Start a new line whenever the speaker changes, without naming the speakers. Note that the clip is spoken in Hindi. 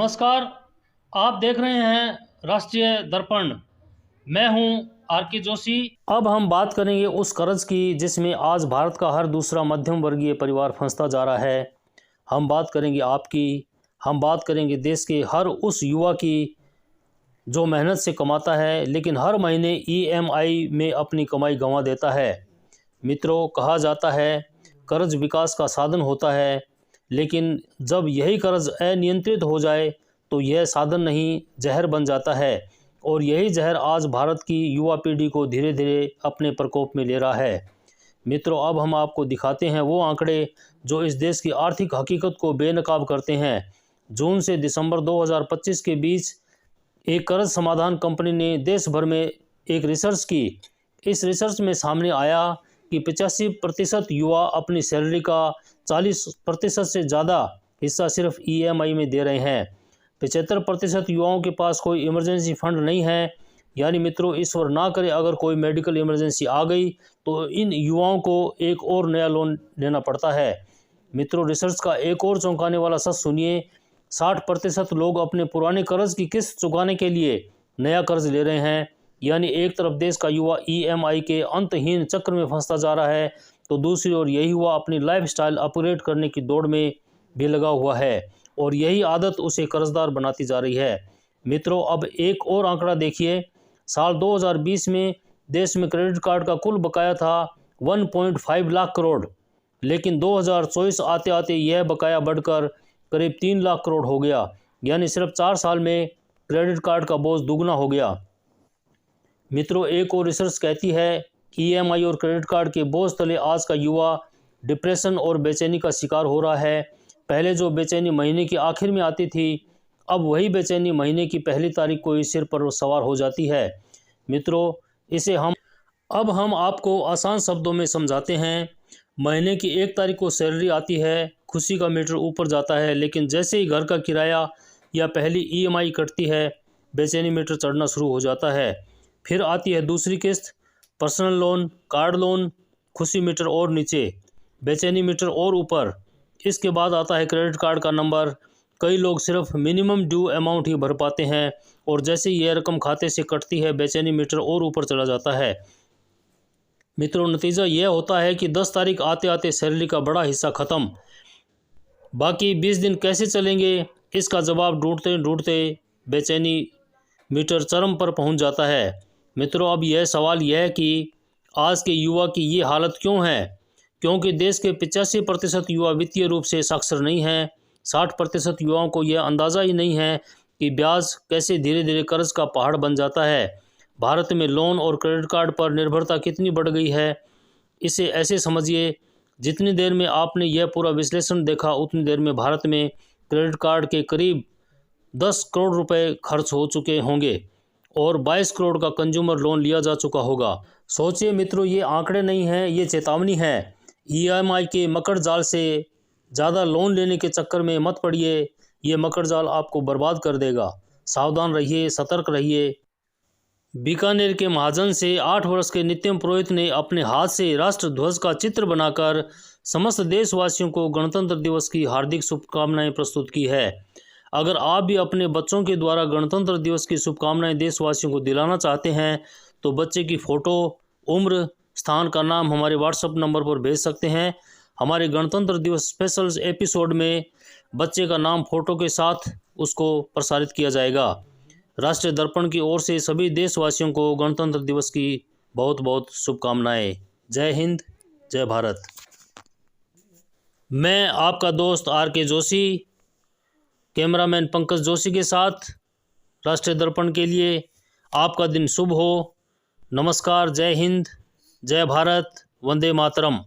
नमस्कार। आप देख रहे हैं राष्ट्रीय दर्पण। मैं हूं आर के जोशी। अब हम बात करेंगे उस कर्ज की जिसमें आज भारत का हर दूसरा मध्यम वर्गीय परिवार फंसता जा रहा है। हम बात करेंगे आपकी, हम बात करेंगे देश के हर उस युवा की जो मेहनत से कमाता है लेकिन हर महीने ईएमआई में अपनी कमाई गंवा देता है। मित्रों, कहा जाता है कर्ज विकास का साधन होता है, लेकिन जब यही कर्ज अनियंत्रित हो जाए तो यह साधन नहीं जहर बन जाता है। और यही जहर आज भारत की युवा पीढ़ी को धीरे धीरे अपने प्रकोप में ले रहा है। मित्रों, अब हम आपको दिखाते हैं वो आंकड़े जो इस देश की आर्थिक हकीकत को बेनकाब करते हैं। जून से दिसंबर 2025 के बीच एक कर्ज समाधान कंपनी ने देश भर में एक रिसर्च की। इस रिसर्च में सामने आया कि 85% युवा अपनी सैलरी का 40% से ज़्यादा हिस्सा सिर्फ ईएमआई में दे रहे हैं। 75% युवाओं के पास कोई इमरजेंसी फंड नहीं है। यानी मित्रों, ईश्वर ना करे अगर कोई मेडिकल इमरजेंसी आ गई तो इन युवाओं को एक और नया लोन लेना पड़ता है। मित्रों, रिसर्च का एक और चौंकाने वाला सच सुनिए। 60% लोग अपने पुराने कर्ज की किस्त चुकाने के लिए नया कर्ज ले रहे हैं। यानी एक तरफ देश का युवा ईएमआई के अंतहीन चक्र में फंसता जा रहा है, तो दूसरी ओर यही युवा अपनी लाइफस्टाइल अपग्रेड करने की दौड़ में भी लगा हुआ है और यही आदत उसे कर्जदार बनाती जा रही है। मित्रों, अब एक और आंकड़ा देखिए। साल 2020 में देश में क्रेडिट कार्ड का कुल बकाया था 1.5 लाख करोड़, लेकिन 2024 आते आते यह बकाया बढ़कर करीब 3 लाख करोड़ हो गया। यानी सिर्फ 4 साल में क्रेडिट कार्ड का बोझ दुगना हो गया। मित्रों, एक और रिसर्च कहती है कि ईएमआई और क्रेडिट कार्ड के बोझ तले आज का युवा डिप्रेशन और बेचैनी का शिकार हो रहा है। पहले जो बेचैनी महीने के आखिर में आती थी, अब वही बेचैनी महीने की पहली तारीख को ही सिर पर सवार हो जाती है। मित्रों, इसे हम आपको आसान शब्दों में समझाते हैं। महीने की 1 तारीख को सैलरी आती है, खुशी का मीटर ऊपर जाता है, लेकिन जैसे ही घर का किराया या पहली ईएमआई कटती है, बेचैनी मीटर चढ़ना शुरू हो जाता है। फिर आती है दूसरी किस्त, पर्सनल लोन, कार्ड लोन, खुशी मीटर और नीचे, बेचैनी मीटर और ऊपर। इसके बाद आता है क्रेडिट कार्ड का नंबर। कई लोग सिर्फ मिनिमम ड्यू अमाउंट ही भर पाते हैं और जैसे ही यह रकम खाते से कटती है, बेचैनी मीटर और ऊपर चला जाता है। मित्रों, नतीजा यह होता है कि 10 तारीख आते आते सैलरी का बड़ा हिस्सा ख़त्म। बाकी 20 दिन कैसे चलेंगे, इसका जवाब ढूंढते ढूंढते बेचैनी मीटर चरम पर पहुंच जाता है। मित्रों, अब यह सवाल यह है कि आज के युवा की ये हालत क्यों है? क्योंकि देश के 85% युवा वित्तीय रूप से साक्षर नहीं हैं। 60% युवाओं को यह अंदाज़ा ही नहीं है कि ब्याज कैसे धीरे धीरे कर्ज का पहाड़ बन जाता है। भारत में लोन और क्रेडिट कार्ड पर निर्भरता कितनी बढ़ गई है, इसे ऐसे समझिए, जितनी देर में आपने यह पूरा विश्लेषण देखा उतनी देर में भारत में क्रेडिट कार्ड के करीब 10 करोड़ रुपए खर्च हो चुके होंगे और 22 करोड़ का कंज्यूमर लोन लिया जा चुका होगा। सोचिए मित्रों, ये आंकड़े नहीं हैं, ये चेतावनी है। ईएमआई के मकड़ जाल से ज़्यादा लोन लेने के चक्कर में मत पड़िए, ये मकड़ जाल आपको बर्बाद कर देगा। सावधान रहिए, सतर्क रहिए। बीकानेर के महाजन से 8 वर्ष के नित्यम पुरोहित ने अपने हाथ से राष्ट्र ध्वज का चित्र बनाकर समस्त देशवासियों को गणतंत्र दिवस की हार्दिक शुभकामनाएं प्रस्तुत की है। अगर आप भी अपने बच्चों के द्वारा गणतंत्र दिवस की शुभकामनाएं देशवासियों को दिलाना चाहते हैं तो बच्चे की फ़ोटो, उम्र, स्थान का नाम हमारे व्हाट्सएप नंबर पर भेज सकते हैं। हमारे गणतंत्र दिवस स्पेशल एपिसोड में बच्चे का नाम फ़ोटो के साथ उसको प्रसारित किया जाएगा। राष्ट्रीय दर्पण की ओर से सभी देशवासियों को गणतंत्र दिवस की बहुत बहुत शुभकामनाएं। जय हिंद, जय भारत। मैं आपका दोस्त आर के जोशी, कैमरामैन पंकज जोशी के साथ राष्ट्रीय दर्पण के लिए। आपका दिन शुभ हो। नमस्कार, जय हिंद, जय भारत, वंदे मातरम।